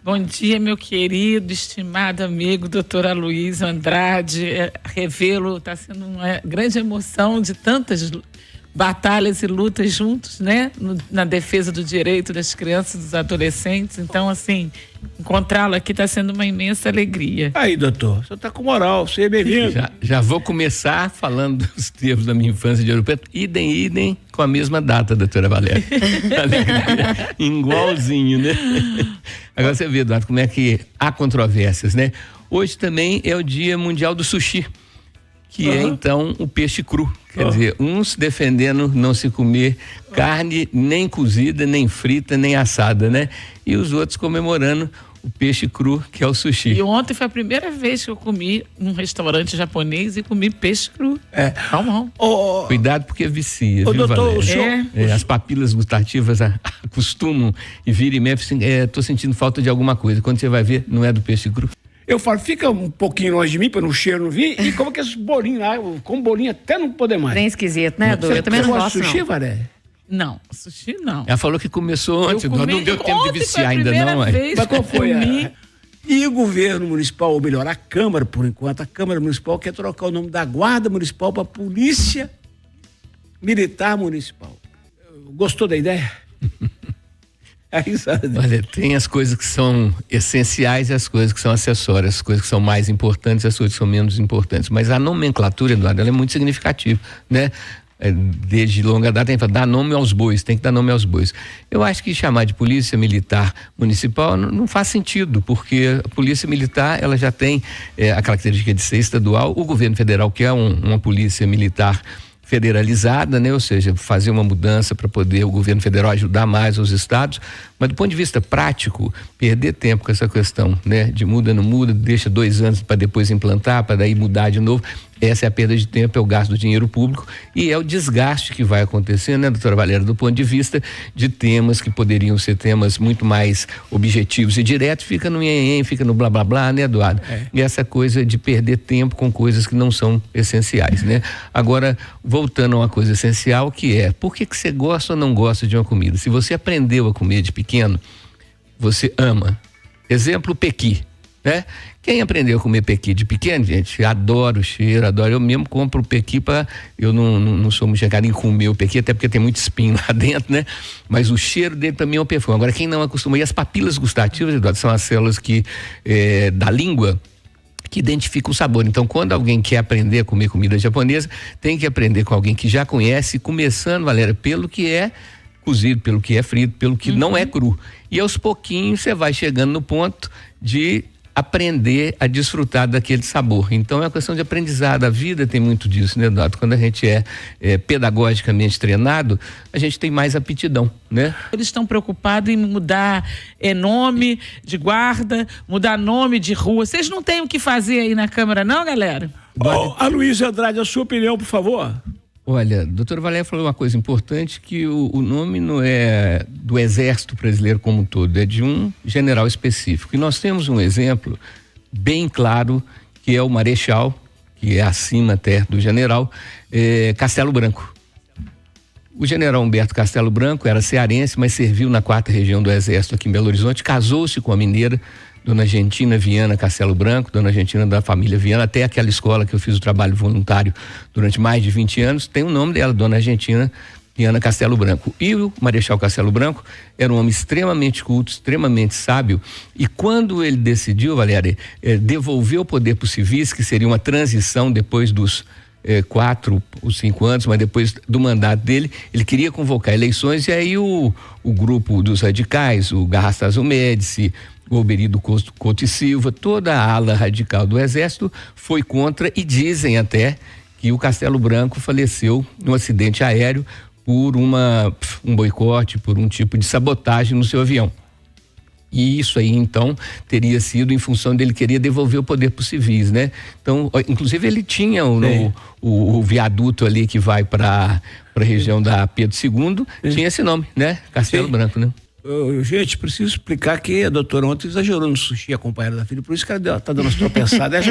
Bom dia, meu querido, estimado amigo, doutor Aloysio Andrade. Revê-lo está sendo uma grande emoção de tantas batalhas e lutas juntos, né? Na defesa do direito das crianças e dos adolescentes. Então, assim, encontrá-lo aqui está sendo uma imensa alegria. Aí, doutor, você está com moral, seja bem-vindo. Já vou começar falando dos termos da minha infância de Ouro Preto. Idem com a mesma data, doutora Valéria. Alegria, igualzinho, né? Agora você vê, Eduardo, como é que há controvérsias, né? Hoje também é o Dia Mundial do Sushi, que é então o peixe cru. Quer dizer, uns defendendo não se comer carne nem cozida, nem frita, nem assada, né? E os outros comemorando o peixe cru, que é o sushi. E ontem foi a primeira vez que eu comi num restaurante japonês e comi peixe cru. Calma. Cuidado porque vicia, viu, doutor, Valéria? As papilas gustativas acostumam e vira e mexe, tô sentindo falta de alguma coisa. Quando você vai ver, não é do peixe cru. Eu falo, fica um pouquinho longe de mim, para no cheiro não vir, e como que esses bolinhos lá, com bolinho até não poder mais. Bem esquisito, né, Edu? Eu também não gosto, de sushi, não. Valéria? Não, sushi não. Ela falou que começou ontem, não deu tempo de viciar ainda não. Mas qual foi E o governo municipal, ou melhor, a Câmara, por enquanto, a Câmara Municipal quer trocar o nome da Guarda Municipal para Polícia Militar Municipal. Gostou da ideia? Olha, tem as coisas que são essenciais e as coisas que são acessórias, as coisas que são mais importantes e as coisas que são menos importantes. Mas a nomenclatura, Eduardo, ela é muito significativa, né? Desde longa data tem que dar nome aos bois, tem que dar nome aos bois. Eu acho que chamar de Polícia Militar Municipal não faz sentido, porque a Polícia Militar, ela já tem a característica de ser estadual, o governo federal que é uma polícia militar federalizada, né? Ou seja, fazer uma mudança para poder o governo federal ajudar mais os estados, mas do ponto de vista prático, perder tempo com essa questão, né? De muda, não muda, deixa 2 anos para depois implantar, para daí mudar de novo, essa é a perda de tempo, é o gasto do dinheiro público e é o desgaste que vai acontecer, né, doutora Valéria, do ponto de vista de temas que poderiam ser temas muito mais objetivos e diretos, fica no fica no blá blá blá, né, Eduardo? E essa coisa de perder tempo com coisas que não são essenciais, né? Agora, voltando a uma coisa essencial, que é, por que você gosta ou não gosta de uma comida? Se você aprendeu a comer de pequeno, você ama. Exemplo, pequi, né? Quem aprendeu a comer pequi de pequeno, gente, adoro o cheiro, eu mesmo compro o pequi eu não sou muito chegado em comer o pequi, até porque tem muito espinho lá dentro, né? Mas o cheiro dele pra mim é um perfume. Agora, quem não acostuma, e as papilas gustativas, Eduardo, são as células da língua, que identifica o sabor. Então, quando alguém quer aprender a comer comida japonesa, tem que aprender com alguém que já conhece, começando, Valéria, pelo que é cozido, pelo que é frito, pelo que não é cru. E aos pouquinhos você vai chegando no ponto de aprender a desfrutar daquele sabor. Então é uma questão de aprendizado. A vida tem muito disso, né, Eduardo? Quando a gente é pedagogicamente treinado, a gente tem mais aptidão, né? Eles estão preocupados em mudar nome de guarda, mudar nome de rua. Vocês não têm o que fazer aí na Câmara, não, galera? Aloysio Andrade, a sua opinião, por favor. Olha, a doutora Valéria falou uma coisa importante, que o nome não é do Exército Brasileiro como um todo, é de um general específico. E nós temos um exemplo bem claro, que é o Marechal, que é acima até do general, Castelo Branco. O general Humberto Castelo Branco era cearense, mas serviu na 4ª Região do Exército aqui em Belo Horizonte, casou-se com a mineira Dona Argentina Viana Castelo Branco, Dona Argentina da família Viana, até aquela escola que eu fiz o trabalho voluntário durante mais de 20 anos, tem o nome dela, Dona Argentina Viana Castelo Branco. E o Marechal Castelo Branco era um homem extremamente culto, extremamente sábio, e quando ele decidiu, Valéria, devolver o poder para os civis, que seria uma transição depois dos 4 ou 5 anos, mas depois do mandato dele, ele queria convocar eleições, e aí o grupo dos radicais, o Garrastazu Médici, o Alberido Couto e Silva, toda a ala radical do Exército foi contra, e dizem até que o Castelo Branco faleceu num acidente aéreo por um boicote, por um tipo de sabotagem no seu avião. E isso aí, então, teria sido em função dele querer devolver o poder para os civis, né? Então, inclusive, ele tinha o viaduto ali que vai para a região da Pedro II, tinha esse nome, né? Castelo Branco, né? Gente, preciso explicar que a doutora ontem exagerou no sushi acompanhada da filha, por isso que ela tá dando as tropeçadas. Ela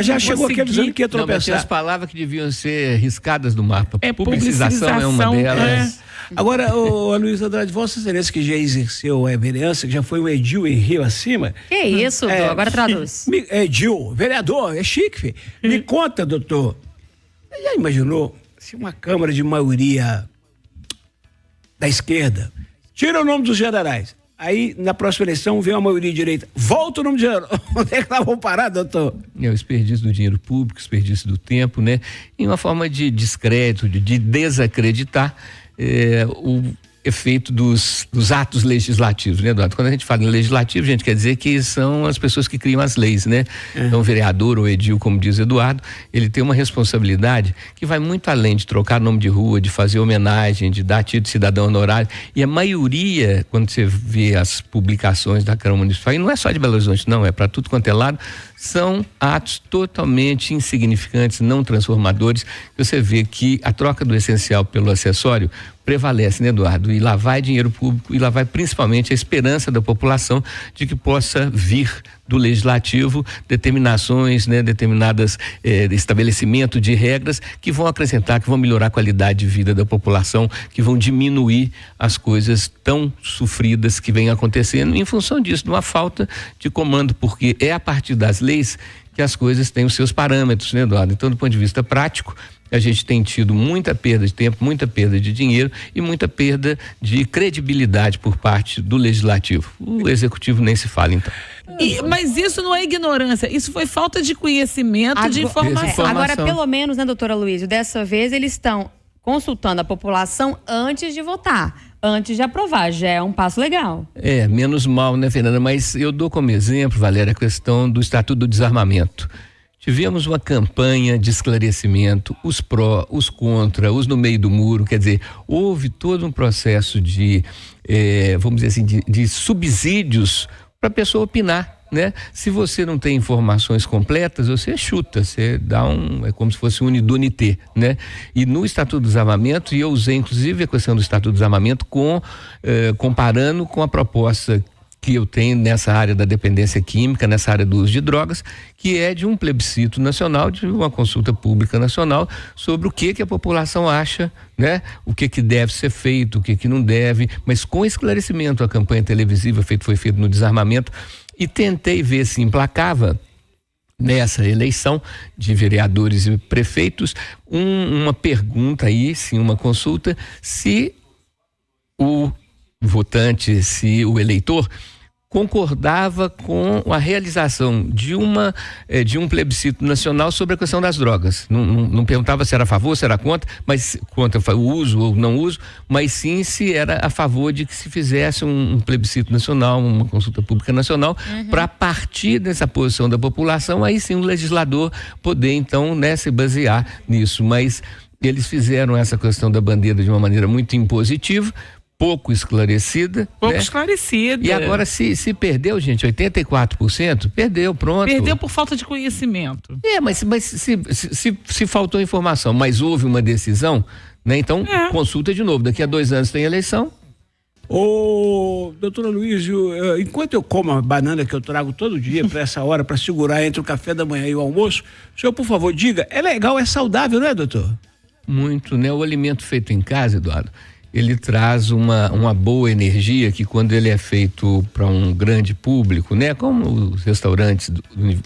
já chegou aqui dizendo que ia tropeçar. Não, mas as palavras que deviam ser riscadas do mapa. Publicização é uma delas. Agora, o Luiz Andrade, Vossa Excelência, que já exerceu a vereança, que já foi um edil em Rio Acima. Que isso, doutor? Agora traduz. Edil, vereador, é chique, filho. Me conta, doutor, já imaginou se uma Câmara de maioria da esquerda tira o nome dos generais, aí na próxima eleição vem uma maioria direita, volta o nome do general, onde é que nós vamos parar, doutor? É o desperdício do dinheiro público, desperdício do tempo, né? E uma forma de descrédito, de desacreditar o efeito dos atos legislativos, né, Eduardo? Quando a gente fala em legislativo, a gente quer dizer que são as pessoas que criam as leis, né? Então, o vereador ou edil, como diz Eduardo, ele tem uma responsabilidade que vai muito além de trocar nome de rua, de fazer homenagem, de dar título de cidadão honorário. E a maioria, quando você vê as publicações da Câmara Municipal, e não é só de Belo Horizonte, não, é para tudo quanto é lado, são atos totalmente insignificantes, não transformadores. Você vê que a troca do essencial pelo acessório prevalece, né, Eduardo? E lá vai dinheiro público, e lá vai principalmente a esperança da população de que possa vir do legislativo determinações, né, determinadas estabelecimento de regras que vão acrescentar, que vão melhorar a qualidade de vida da população, que vão diminuir as coisas tão sofridas que vêm acontecendo em função disso, de uma falta de comando, porque é a partir das leis que as coisas têm os seus parâmetros, né, Eduardo? Então, do ponto de vista prático, a gente tem tido muita perda de tempo, muita perda de dinheiro e muita perda de credibilidade por parte do legislativo. O executivo nem se fala, então. Mas isso não é ignorância, isso foi falta de conhecimento, de informação. Agora, pelo menos, né, doutora Luísa, dessa vez eles estão consultando a população antes de votar, antes de aprovar, já é um passo legal. Menos mal, né, Fernanda? Mas eu dou como exemplo, Valéria, a questão do Estatuto do Desarmamento. Tivemos uma campanha de esclarecimento, os pró, os contra, os no meio do muro, quer dizer, houve todo um processo de, vamos dizer assim, de subsídios para a pessoa opinar, né? Se você não tem informações completas, você chuta, você dá é como se fosse unidunité, né? E no Estatuto do Desarmamento, e eu usei inclusive a questão do Estatuto do Desarmamento comparando com a proposta que eu tenho nessa área da dependência química, nessa área do uso de drogas, que é de um plebiscito nacional, de uma consulta pública nacional sobre o que a população acha, né? O que deve ser feito, o que não deve, mas com esclarecimento. A campanha televisiva foi feita no desarmamento e tentei ver se emplacava nessa eleição de vereadores e prefeitos uma pergunta aí, sim, uma consulta, se o votante, se o eleitor concordava com a realização de um plebiscito nacional sobre a questão das drogas. Não perguntava se era a favor, se era contra, mas contra o uso ou não uso, mas sim se era a favor de que se fizesse um plebiscito nacional, uma consulta pública nacional, para partir dessa posição da população, aí sim o legislador poder então, né, se basear nisso. Mas eles fizeram essa questão da bandeira de uma maneira muito impositiva, pouco esclarecida. Esclarecida. E agora, se perdeu, gente, 84%, perdeu, pronto. Perdeu por falta de conhecimento. Mas se faltou informação, mas houve uma decisão, né? Então, consulta de novo. Daqui a 2 anos tem eleição. Ô, doutora Luísio, enquanto eu como a banana que eu trago todo dia para essa hora, para segurar entre o café da manhã e o almoço, o senhor, por favor, diga, é legal, é saudável, não é, doutor? Muito, né? O alimento feito em casa, Eduardo, ele traz uma boa energia que quando ele é feito para um grande público, né? Como os restaurantes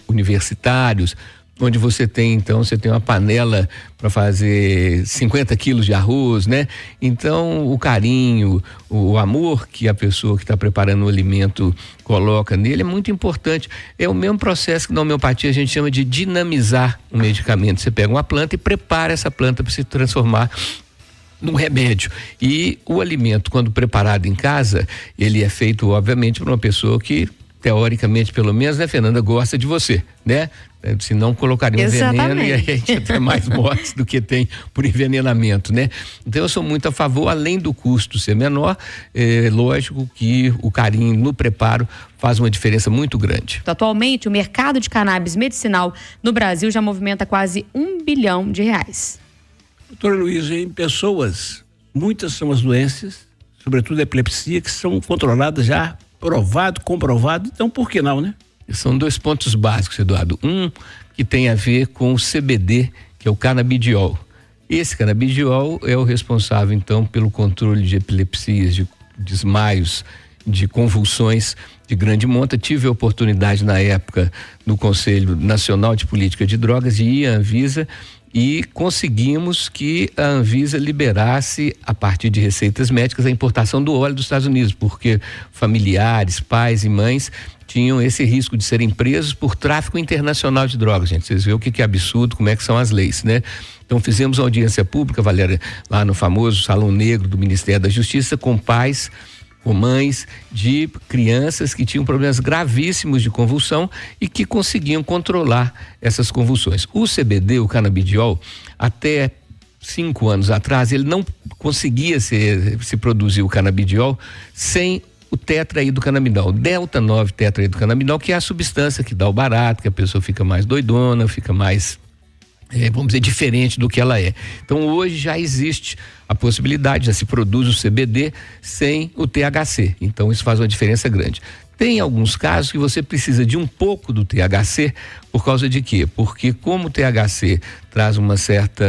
universitários, onde você tem uma panela para fazer 50 quilos de arroz, né? Então, o carinho, o amor que a pessoa que está preparando o alimento coloca nele é muito importante. É o mesmo processo que na homeopatia a gente chama de dinamizar um medicamento. Você pega uma planta e prepara essa planta para se transformar num remédio. E o alimento, quando preparado em casa, ele é feito, obviamente, por uma pessoa que, teoricamente, pelo menos, né, Fernanda, gosta de você, né? Se não, colocaria um veneno e aí a gente tem mais mortes do que tem por envenenamento, né? Então, eu sou muito a favor, além do custo ser menor, lógico que o carinho no preparo faz uma diferença muito grande. Atualmente, o mercado de cannabis medicinal no Brasil já movimenta quase R$1 bilhão. Doutora Luísa, em pessoas, muitas são as doenças, sobretudo a epilepsia, que são controladas já, comprovado, então por que não, né? São 2 pontos básicos, Eduardo. Um que tem a ver com o CBD, que é o canabidiol. Esse canabidiol é o responsável, então, pelo controle de epilepsias, de desmaios, de convulsões de grande monta. Tive a oportunidade, na época, no Conselho Nacional de Política de Drogas, de ir à Anvisa, e conseguimos que a Anvisa liberasse, a partir de receitas médicas, a importação do óleo dos Estados Unidos, porque familiares, pais e mães tinham esse risco de serem presos por tráfico internacional de drogas, gente. Vocês veem o que é absurdo, como é que são as leis, né? Então fizemos audiência pública, Valéria, lá no famoso Salão Negro do Ministério da Justiça, com pais, com mães de crianças que tinham problemas gravíssimos de convulsão e que conseguiam controlar essas convulsões. O CBD, o canabidiol, até 5 anos atrás, ele não conseguia se produzir o canabidiol sem o tetraidrocannabinol, delta 9 tetraidrocannabinol, que é a substância que dá o barato, que a pessoa fica mais doidona, fica mais, vamos dizer, diferente do que ela é. Então hoje já existe a possibilidade, já se produz o CBD sem o THC, então isso faz uma diferença grande. Tem alguns casos que você precisa de um pouco do THC, por causa de quê? Porque como o THC traz uma certa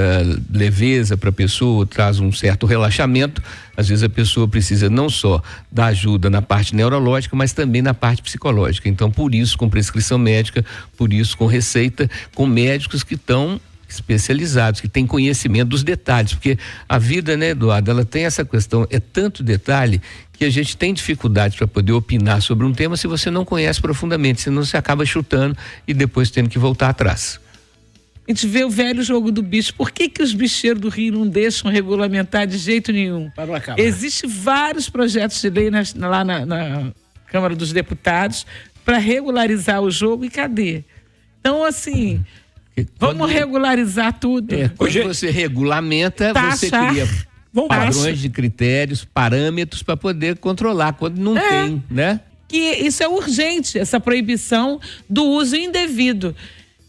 leveza para a pessoa, traz um certo relaxamento, às vezes a pessoa precisa não só da ajuda na parte neurológica, mas também na parte psicológica. Então, por isso, com prescrição médica, por isso, com receita, com médicos que estão especializados, que têm conhecimento dos detalhes, porque a vida, né, Eduardo, ela tem essa questão, é tanto detalhe que a gente tem dificuldade para poder opinar sobre um tema se você não conhece profundamente, senão você acaba chutando e depois tendo que voltar atrás. A gente vê o velho jogo do bicho. Por que os bicheiros do Rio não deixam regulamentar de jeito nenhum? Existem vários projetos de lei lá na Câmara dos Deputados para regularizar o jogo, e cadê? Então, assim, vamos regularizar tudo. Quando você regulamenta, você cria padrões de critérios, parâmetros para poder controlar quando não tem, né? Que isso é urgente, essa proibição do uso indevido.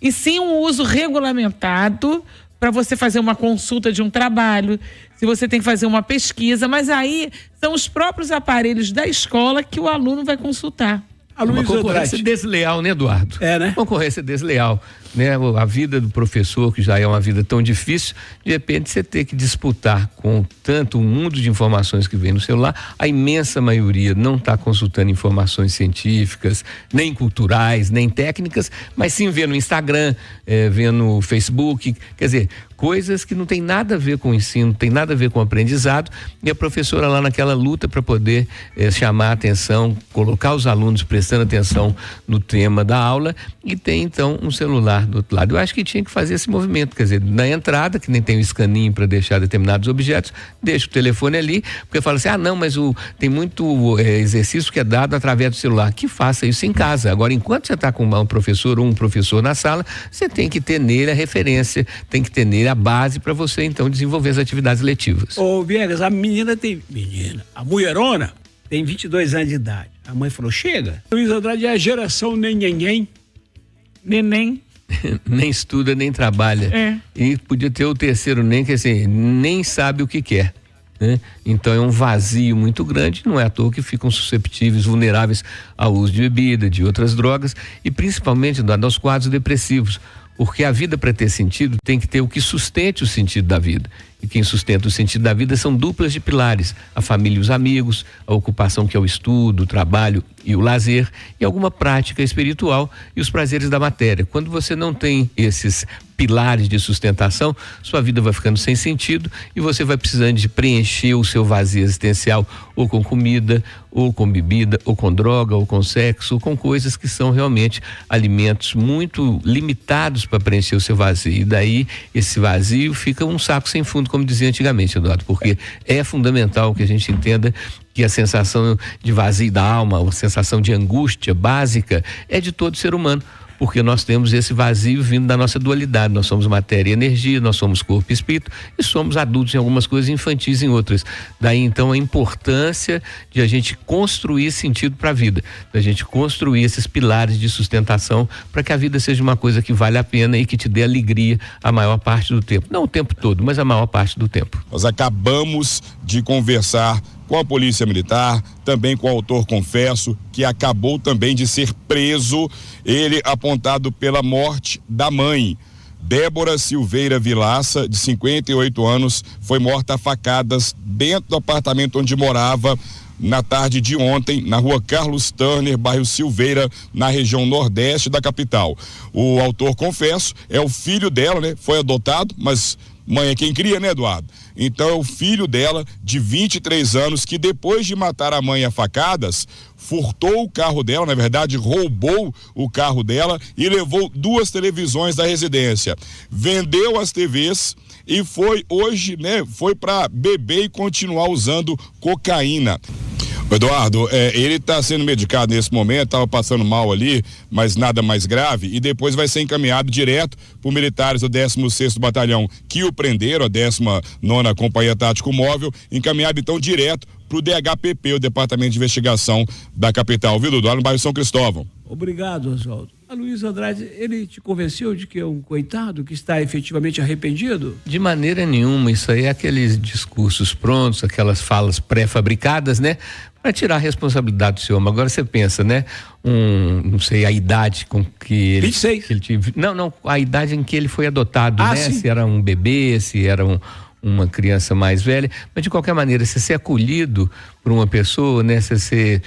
E sim um uso regulamentado para você fazer uma consulta de um trabalho, se você tem que fazer uma pesquisa, mas aí são os próprios aparelhos da escola que o aluno vai consultar. Uma concorrência desleal, né, Eduardo? Né? Concorrência desleal, né? A vida do professor, que já é uma vida tão difícil, de repente você ter que disputar com tanto o mundo de informações que vem no celular, a imensa maioria não está consultando informações científicas, nem culturais, nem técnicas, mas sim vê no Instagram, vê no Facebook, quer dizer, coisas que não tem nada a ver com o ensino, tem nada a ver com o aprendizado, e a professora lá naquela luta para poder chamar a atenção, colocar os alunos prestando atenção no tema da aula, e tem então um celular do outro lado. Eu acho que tinha que fazer esse movimento, quer dizer, na entrada, que nem tem o escaninho para deixar determinados objetos, deixa o telefone ali, porque fala assim, não, mas tem muito exercício que é dado através do celular, que faça isso em casa. Agora, enquanto você está com um professor ou um professor na sala, você tem que ter nele a referência, tem que ter nele a base para você então desenvolver as atividades letivas. Ô Viegas, a mulherona tem 22 anos de idade. A mãe falou, chega. Luiz Andrade é a geração neném. Nem estuda, nem trabalha. E podia ter o terceiro nem, que assim, nem sabe o que quer. Né? Então é um vazio muito grande, não é à toa que ficam susceptíveis, vulneráveis ao uso de bebida, de outras drogas, e principalmente aos quadros depressivos. Porque a vida, para ter sentido, tem que ter o que sustente o sentido da vida. E quem sustenta o sentido da vida são duplas de pilares: a família e os amigos, a ocupação, que é o estudo, o trabalho e o lazer, e alguma prática espiritual e os prazeres da matéria. Quando você não tem esses pilares de sustentação, sua vida vai ficando sem sentido e você vai precisando de preencher o seu vazio existencial, ou com comida, ou com bebida, ou com droga, ou com sexo, ou com coisas que são realmente alimentos muito limitados para preencher o seu vazio. E daí esse vazio fica um saco sem fundo, como dizia antigamente, Eduardo, porque é fundamental que a gente entenda que a sensação de vazio da alma, a sensação de angústia básica é de todo ser humano, porque nós temos esse vazio vindo da nossa dualidade. Nós somos matéria e energia, nós somos corpo e espírito, e somos adultos em algumas coisas, infantis em outras. Daí então a importância de a gente construir sentido para a vida, da gente construir esses pilares de sustentação para que a vida seja uma coisa que vale a pena e que te dê alegria a maior parte do tempo. Não o tempo todo, mas a maior parte do tempo. Nós acabamos de conversar com a Polícia Militar, também com o autor, confesso, que acabou também de ser preso, ele apontado pela morte da mãe Débora Silveira Vilaça, de 58 anos, foi morta a facadas dentro do apartamento onde morava na tarde de ontem, na rua Carlos Turner, bairro Silveira, na região nordeste da capital. O autor, confesso, é o filho dela, né? Foi adotado, mas mãe é quem cria, né, Eduardo? Então é o filho dela, de 23 anos, que depois de matar a mãe a facadas, furtou o carro dela, na verdade roubou o carro dela e levou 2 televisões da residência. Vendeu as TVs e foi hoje, né, foi para beber e continuar usando cocaína. Eduardo, ele está sendo medicado nesse momento, estava passando mal ali, mas nada mais grave, e depois vai ser encaminhado direto por militares do 16º Batalhão que o prenderam, a 19ª Companhia Tático Móvel, encaminhado então direto para o DHPP, o Departamento de Investigação da capital, viu, Dudu? Lá no bairro São Cristóvão. Obrigado, Oswaldo. A Luiz Andrade, ele te convenceu de que é um coitado que está efetivamente arrependido? De maneira nenhuma, isso aí é aqueles discursos prontos, aquelas falas pré-fabricadas, né? Para tirar a responsabilidade do seu homem. Agora você pensa, né? Não sei, a idade com que ele... 26. Que ele não, a idade em que ele foi adotado, né? Sim. Se era um bebê, se era uma criança mais velha, mas de qualquer maneira, se ser acolhido por uma pessoa, né, se ser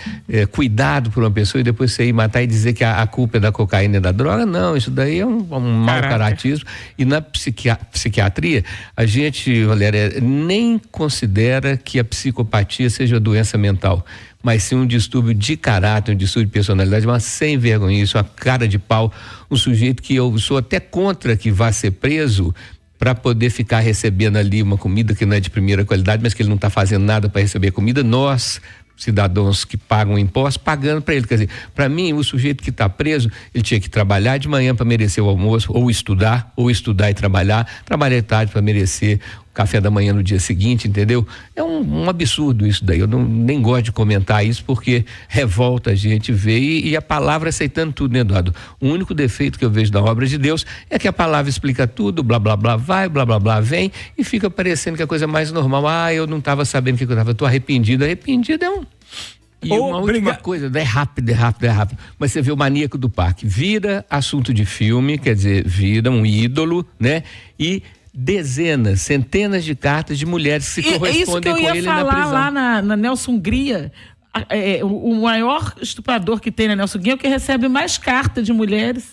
cuidado por uma pessoa e depois você ir matar e dizer que a culpa é da cocaína e da droga, não, isso daí é um mau caratismo. E na psiquiatria, a gente, Valéria, nem considera que a psicopatia seja doença mental, mas sim um distúrbio de caráter, um distúrbio de personalidade, uma sem vergonha, isso, uma cara de pau, um sujeito que eu sou até contra que vá ser preso para poder ficar recebendo ali uma comida que não é de primeira qualidade, mas que ele não está fazendo nada para receber comida. Nós, cidadãos que pagam impostos, pagando para ele. Quer dizer, para mim, o sujeito que está preso, ele tinha que trabalhar de manhã para merecer o almoço, ou estudar e trabalhar de tarde para merecer o café da manhã no dia seguinte, entendeu? É um absurdo isso daí. Eu nem gosto de comentar isso porque revolta a gente ver e a palavra aceitando tudo, né, Eduardo? O único defeito que eu vejo da obra de Deus é que a palavra explica tudo, blá blá blá vai, blá blá blá vem, e fica parecendo que é a coisa mais normal. Eu não estava sabendo o que eu estava, tô arrependido. Arrependido é E uma última coisa, é rápido. Mas você vê o Maníaco do Parque, vira assunto de filme, quer dizer, vira um ídolo, né? E dezenas, centenas de cartas de mulheres que se correspondem com ele na prisão. Isso que eu ia falar lá na Nelson Hungria. O maior estuprador que tem na Nelson Hungria é o que recebe mais cartas de mulheres